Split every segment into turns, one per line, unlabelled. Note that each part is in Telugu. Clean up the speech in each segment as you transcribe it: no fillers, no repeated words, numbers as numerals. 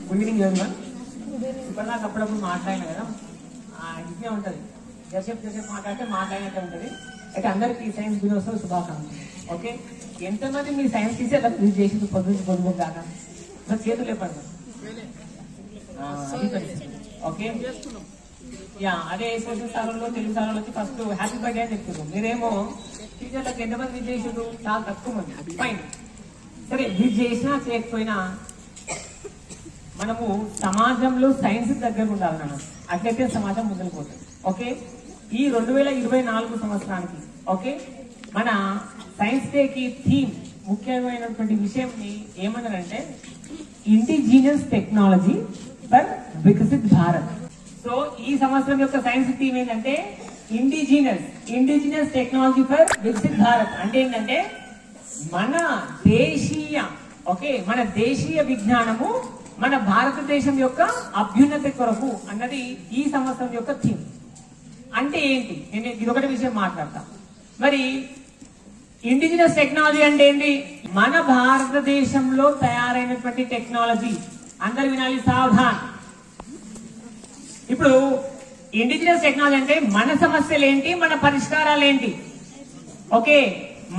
Good evening everyone. ఇప్పటిదాకా అప్పుడప్పుడు మాట్లాడినా కదా, ఇదే ఉంటుంది. జసేపు మాట్లాడినట్టే ఉంటుంది. అయితే అందరికీ సైన్స్ దినోత్సవ శుభాకాంక్షలు. ఓకే, ఎంతమంది మీ సైన్స్ టీచర్ విజిట్ చేసి పొద్దు దాకా మరి చేతులు చెప్పండి. ఓకే, యా అదే సోషల్ స్థానంలో తెలుగు స్థానంలో వచ్చి ఫస్ట్ హ్యాపీ బర్త్డే అని చెప్తున్నాం. మీరేమో టీచర్లకు ఎంతమంది విజిట్ చేసిండ్రు? చాలా తక్కువ మంది. ఫైన్, సరే విజిట్ చేసినా చేయకపోయినా మనము సమాజంలో సైన్స్ దగ్గర ఉండాలన్నా, అట్లయితే సమాజం ముందుకు పోతుంది. ఓకే, ఈ 2024 సంవత్సరానికి ఓకే మన సైన్స్ డేకి థీమ్ ముఖ్యమైనటువంటి విషయం ఏమన్నారంటే indigenous technology for Viksit Bharat. So ఈ సంవత్సరం యొక్క సైన్స్ థీమ్ ఏంటంటే indigenous technology for Viksit Bharat. అంటే ఏంటంటే మన దేశీయ విజ్ఞానము మన భారతదేశం యొక్క అభ్యున్నతి కొరకు అన్నది ఈ సంవత్సరం యొక్క థీమ్. అంటే ఏంటి? నేను ఇదొకటి విషయం మాట్లాడతా. మరి ఇండిజినస్ టెక్నాలజీ అంటే ఏంటి? మన భారతదేశంలో తయారైనటువంటి టెక్నాలజీ. అందరు వినాలి, సావధాన్. ఇప్పుడు ఇండిజినస్ టెక్నాలజీ అంటే మన సమస్యలు ఏంటి, మన పరిష్కారాలు ఏంటి, ఓకే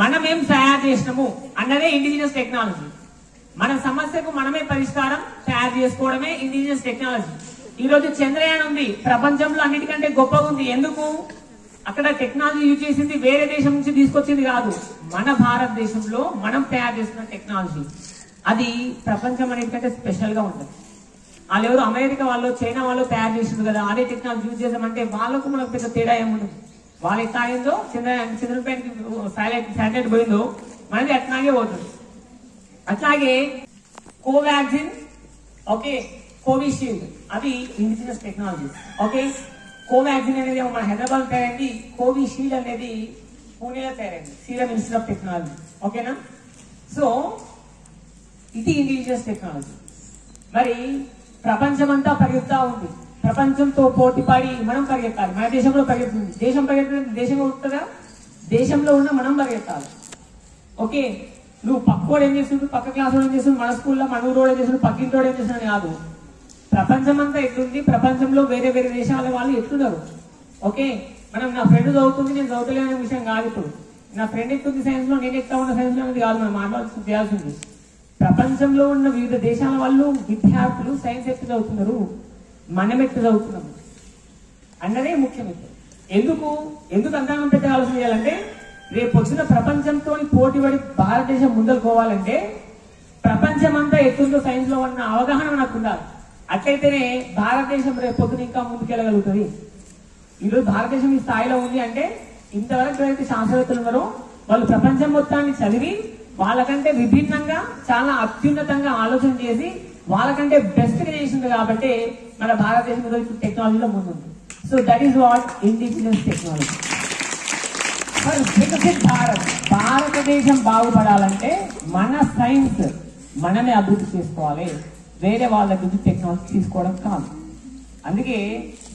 మనమేం తయారు చేసినాము అన్నదే ఇండిజినస్ టెక్నాలజీ. మన సమస్యకు మనమే పరిష్కారం తయారు చేసుకోవడమే ఇండిజినస్ టెక్నాలజీ. ఈ రోజు చంద్రయాన్ ఉంది, ప్రపంచంలో అన్నిటికంటే గొప్పగా ఉంది. ఎందుకు? అక్కడ టెక్నాలజీ యూజ్ చేసింది వేరే దేశం నుంచి తీసుకొచ్చింది కాదు, మన భారతదేశంలో మనం తయారు చేస్తున్న టెక్నాలజీ. అది ప్రపంచం అన్నిటికంటే స్పెషల్ గా ఉంటుంది. వాళ్ళు ఎవరు అమెరికా వాళ్ళు, చైనా వాళ్ళు తయారు చేసింది కదా, అదే టెక్నాలజీ యూజ్ చేసామంటే వాళ్ళకు మనకు పెద్ద తేడా ఏముండదు. వాళ్ళ ఎట్లాగిందో చంద్రపైకి శాటిలైట్ పోయిందో మనది అట్లాగే పోతుంది. అట్లాగే కోవాక్సిన్, ఓకే కోవిషీల్డ్, అవి ఇండిజినస్ టెక్నాలజీ. ఓకే, కోవాక్సిన్ అనేది మన హైదరాబాద్ తయారైంది, కోవిషీల్డ్ అనేది పూణేలో తయారైంది, సీరం ఇన్స్టిట్యూట్ ఆఫ్ టెక్నాలజీ. ఓకేనా? సో ఇది ఇండిజినస్ టెక్నాలజీ. మరి ప్రపంచమంతా పరిగెత్తా ఉంది, ప్రపంచంతో పోటీపడి మనం పరిగెత్తాలి. మన దేశంలో పరిగెత్తుంది, దేశం పరిగెత్తుంది, దేశంలో ఉంటుందా? దేశంలో ఉన్న మనం పరిగెత్తాలి. ఓకే, నువ్వు పక్కోడు ఏం చేస్తుండ్రు, పక్క క్లాస్ ఏం చేస్తుంది, మన స్కూల్లో మన ఊరోడు ఏం చేస్తుంది, పక్కింటోడు ఏం చేస్తున్నాడు కాదు. ప్రపంచం అంతా ఎట్లుంది, ప్రపంచంలో వేరే వేరే దేశాల వాళ్ళు ఎట్లున్నారు. ఓకే, మనం నా ఫ్రెండ్ చదువుతుంది నేను చదువుతలేనే విషయం కాదు. ఇప్పుడు నా ఫ్రెండ్ ఎక్కువ సైన్స్ లో నేను ఎక్కువ ఉన్న సైన్స్ లో అనేది కాదు మనం మాట్లాడాల్సి చేయాల్సింది. ప్రపంచంలో ఉన్న వివిధ దేశాల వాళ్ళు విద్యార్థులు సైన్స్ ఎట్టు చదువుతున్నారు, మనం ఎట్టు చదువుతున్నాము అన్నదే ముఖ్యం. ఎందుకు అంతగా పెద్ద ఆలోచన చేయాలంటే రేపు వచ్చిన ప్రపంచంతో పోటీపడి భారతదేశం ముందరు పోవాలంటే ప్రపంచం అంతా ఎత్తుందో సైన్స్ లో ఉన్న అవగాహన మనకు ఉండాలి. అట్లయితేనే భారతదేశం రేపు పొద్దున ఇంకా ముందుకెళ్ళగలుగుతుంది. ఈరోజు భారతదేశం ఈ స్థాయిలో ఉంది అంటే ఇంతవరకు ఎవరైతే శాస్త్రవేత్తలు ఉన్నారో వాళ్ళు ప్రపంచం మొత్తాన్ని చదివి వాళ్ళకంటే విభిన్నంగా చాలా అత్యున్నతంగా ఆలోచన చేసి వాళ్ళకంటే బెస్ట్ గా చేసింది కాబట్టి మన భారతదేశం టెక్నాలజీలో ముందుంది. So that is what indigenous technology. భారతదేశం బాగుపడాలంటే మన సైన్స్ మనమే అభివృద్ధి చేసుకోవాలి, వేరే వాళ్ళ గురించి టెక్నాలజీ తీసుకోవడం కాదు. అందుకే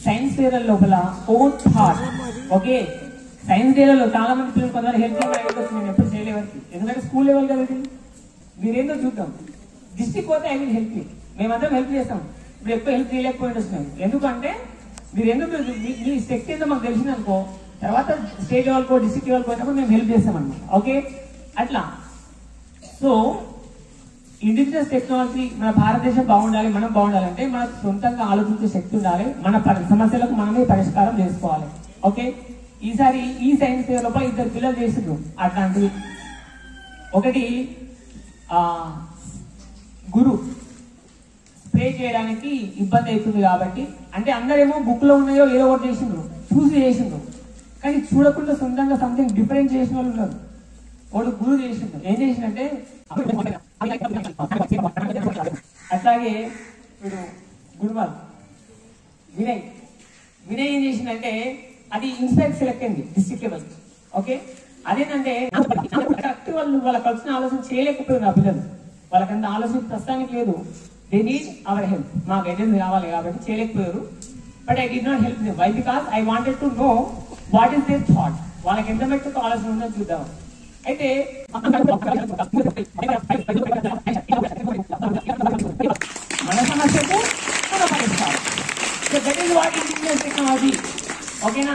సైన్స్ ఫేర్ లోపల ఓన్ థాట్. ఓకే, సైన్స్ డేలలో చాలా మంది పిల్లలు కొంతమంది హెల్ప్ నేను ఎప్పుడు చేయలేవరికి, ఎందుకంటే స్కూల్ లెవెల్ కదా ఇది. మీరేందో చూద్దాం, డిస్ట్రిక్ట్ పోతే ఐ విల్ హెల్ప్ యూ, మేమందరం హెల్ప్ చేస్తాం. ఇప్పుడు ఎక్కువ హెల్ప్ చేయలేకపోయింది వస్తున్నాం. ఎందుకంటే మీరు ఎందుకు మీ శక్తి ఏందో మాకు తెలిసిందనుకో, తర్వాత స్టేట్ లెవెల్కో డిస్ట్రిక్ట్ లెవెల్ పోయినప్పుడు మేము హెల్ప్ చేస్తామన్నమాట. ఓకే, అట్లా. సో ఇండిజినస్ టెక్నాలజీ మన భారతదేశం బాగుండాలి, మనం బాగుండాలంటే మనకు సొంతంగా ఆలోచించే శక్తి ఉండాలి, మన సమస్యలకు మనమే పరిష్కారం చేసుకోవాలి. ఓకే, ఈసారి ఈ సైన్స్ ఫేర్ లోపల 2 పిల్లలు చేసిండ్రు అట్లాంటివి. ఒకటి గురు స్ప్రే చేయడానికి ఇబ్బంది అవుతుంది కాబట్టి, అంటే అందరేమో బుక్ లో ఉన్నాయో ఏదో ఒకటి చేసిండ్రు, చూసి చేసిండ్రు, కానీ చూడకుండా సొంతంగా సంథింగ్ డిఫరెంట్ చేసిన వాళ్ళు ఉన్నారు. వాడు గురు చేసిండ్రు, ఏం చేసిందంటే అట్లాగే ఇప్పుడు గురువాల్ వినయ్ ఏం చేసిందంటే అది ఇన్స్పెక్ట్ సెలెక్ట్ అయింది డిస్ట్రిక్ట్ లెవెల్. ఓకే, అదేంటంటే కరెక్ట్ వాళ్ళ కలిసిన ఆలోచన చేయలేకపోయింది ఆ పిల్లలు, వాళ్ళకంత ఆలోచన ప్రస్తుతానికి లేదు. దే నీడ్ అవర్ హెల్ప్, మా గైడెన్స్ కావాలి కాబట్టి చేయలేకపోయారు. But I did not help them. Why? Because I wanted to know what is their thought, వాళ్ళకి ఎంత మట్టుకు ఆలోచన ఉందని చూద్దాం. అయితే మన సమస్య వాట్ ఇండిజినస్ టెక్నాలజీ. ఓకేనా,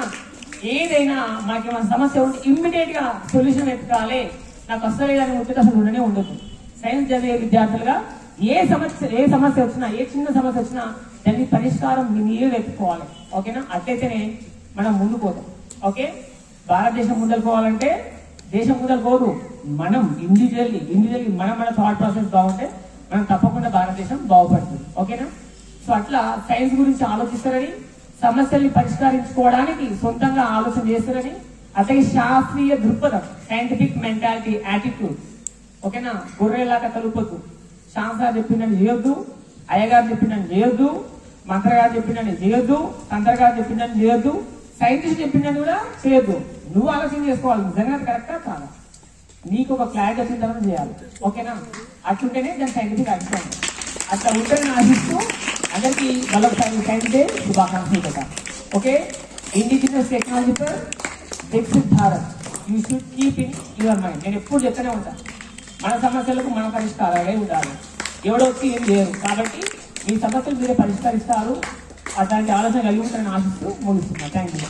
ఏదైనా మనకి మన సమస్య ఉంటే ఇమ్మీడియట్ గా సొల్యూషన్ ఎత్తుకాలి. నాకు వస్తలేదని ముచ్చట అసలు ఉండనే ఉండదు. సైన్స్ చదివే విద్యార్థులుగా ఏ సమస్య వచ్చినా, ఏ చిన్న సమస్య వచ్చినా దాన్ని పరిష్కారం మీరే వెతుక్కోవాలి. ఓకేనా, అట్లయితేనే మనం ముందుకు పోతాం. ఓకే, భారతదేశం ముందరు పోవాలంటే దేశం ముందరు పోదు, మనం ఇండివిజువల్లీ మన థాట్ ప్రాసెస్ బాగుంటే మనం తప్పకుండా భారతదేశం బాగుపడుతుంది. ఓకేనా, సో అట్లా సైన్స్ గురించి ఆలోచిస్తారని, సమస్యల్ని పరిష్కరించుకోవడానికి సొంతంగా ఆలోచన చేస్తారని, అట్లాగే శాస్త్రీయ దృక్పథం, సైంటిఫిక్ మెంటాలిటీ, యాటిట్యూడ్. ఓకేనా, గొర్రెలాగా కలుపుతూ శాస్త్రాలు చెప్పిందని చేయొద్దు, అయ్యగారు చెప్పిందని చేయొద్దు, మంత్రగారు చెప్పిందని చేయొద్దు, తంత్రగారు చెప్పిందని చేయొద్దు, సైంటిస్ట్ చెప్పిందని కూడా చేయొద్దు. నువ్వు ఆలోచన చేసుకోవాలి, నిజంగా కరెక్టా కాదా, నీకు ఒక క్లారిటీ వచ్చిన తర్వాత చేయాలి. ఓకేనా, అట్లుంటేనే దాని సైంటిఫిక్ అర్థం. అట్లా ఉంటేనే ఆశిస్తూ అందరికీ మరొకసారి సైన్స్ డే శుభాకాంక్షలు కదా. Okay, indigenous technology for Viksit Bharat you should keep in your mind. నేను ఎప్పుడు చెప్తూనే ఉంటాను, మన సమస్యలకు మన పరిష్కారాలే ఉండాలి, ఎవడో వచ్చి ఏం చేయరు. కాబట్టి మీ సమస్యలు మీరే పరిష్కరిస్తారు. అట్లాంటి ఆలోచన కలిగి ఉంటారని ఆశిస్తూ ముగిస్తున్నాను. Thank you.